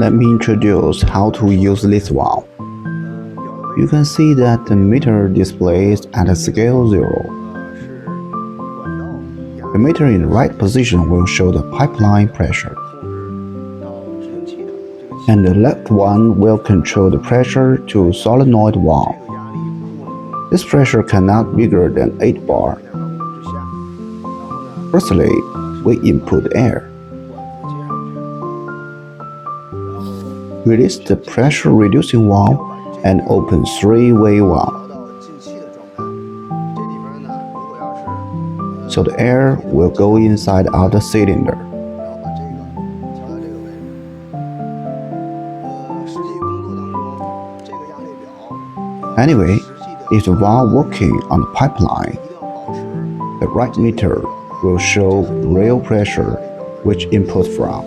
Let me introduce how to use this valve. You can see that the meter displays at a scale 0. The meter in the right position will show the pipeline pressure, and the left one will control the pressure to solenoid valve. This pressure cannot be bigger than 8 bar. Firstly, we input air. Release the pressure reducing valve and open 3-way valve. So the air will go inside other cylinder. Anyway, if the valve working on the pipeline, the right meter will show real pressure which input from.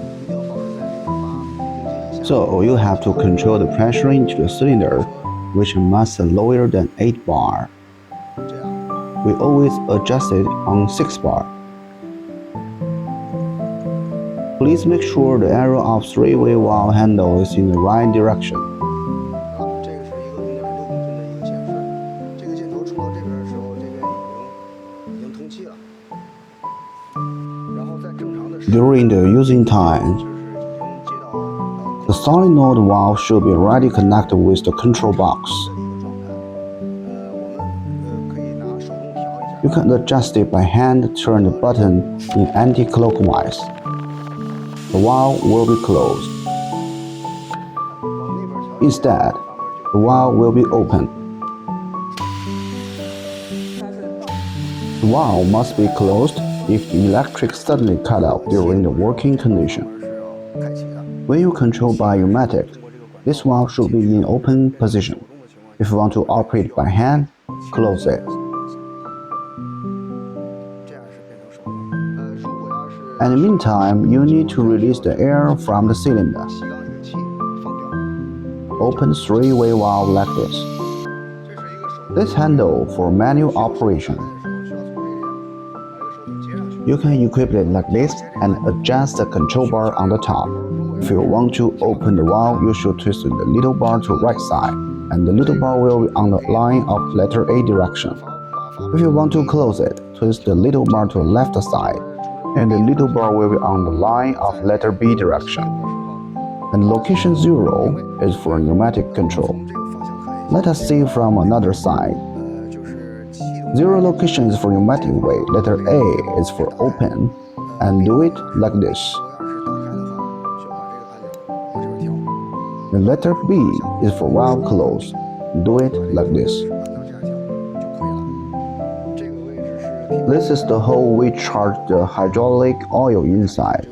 So you have to control the pressure into the cylinder, which must be lower than 8 bar. We always adjust it on 6 bar. Please make sure the arrow of 3-way valve handle is in the right direction. During the using time, the solenoid valve should be already connected with the control box. You can adjust it by hand, turn the button in anti-clockwise. The valve will be closed. Instead, the valve will be open. The valve must be closed if the electric suddenly cut off during the working condition. When you control by Pneumatic, this valve should be in open position. If you want to operate by hand, close it. In the meantime, you need to release the air from the cylinder. Open 3-way valve like this. This handle for manual operation. You can equip it like this and adjust the control bar on the top. If you want to open the valve, you should twist the little bar to right side, and the little bar will be on the line of letter A direction. If you want to close it, twist the little bar to left side, and the little bar will be on the line of letter B direction. And location 0 is for pneumatic control. Let us see from another side. 0 location is for pneumatic way, letter A is for open, and do it like this. The letter B is for valve close, do it like this. This is the hole we charge the hydraulic oil inside.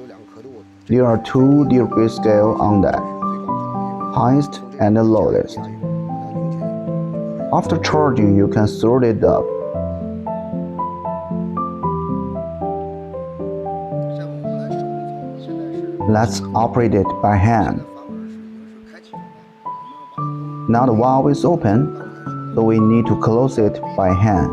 There are 2 degree scales on that, highest and the lowest. After charging, you can sort it up. Let's operate it by hand. Now the valve is open, so we need to close it by hand.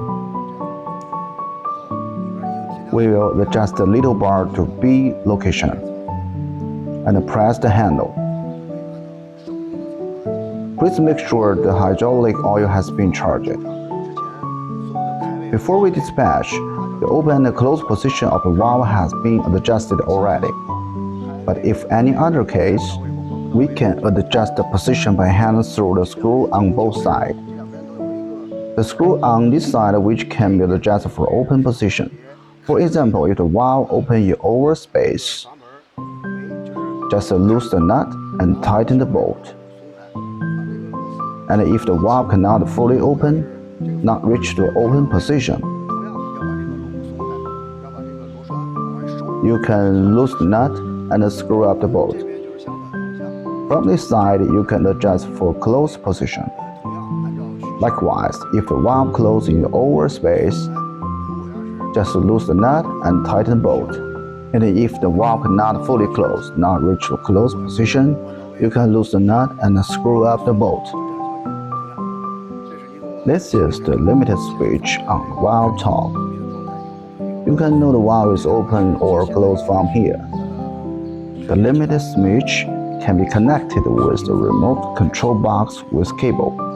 We will adjust the little bar to B location and press the handle. Please make sure the hydraulic oil has been charged. Before we dispatch, the open and close position of the valve has been adjusted already. But if any other case, we can adjust the position by hand through the screw on both sides. The screw on this side which can be adjusted for open position. For example, if the valve opens in over space, just loose the nut and tighten the bolt. And if the valve cannot fully open, not reach the open position, you can loose the nut and screw up the bolt. From this side, you can adjust for closed position. Likewise, if the valve closes in the over space, just loose the nut and tighten the bolt. And if the valve cannot fully close, not reach the closed position, you can loosen the nut and screw up the bolt. This is the limited switch on the valve top. You can know the valve is open or closed from here. The limited switch can be connected with the remote control box with cable.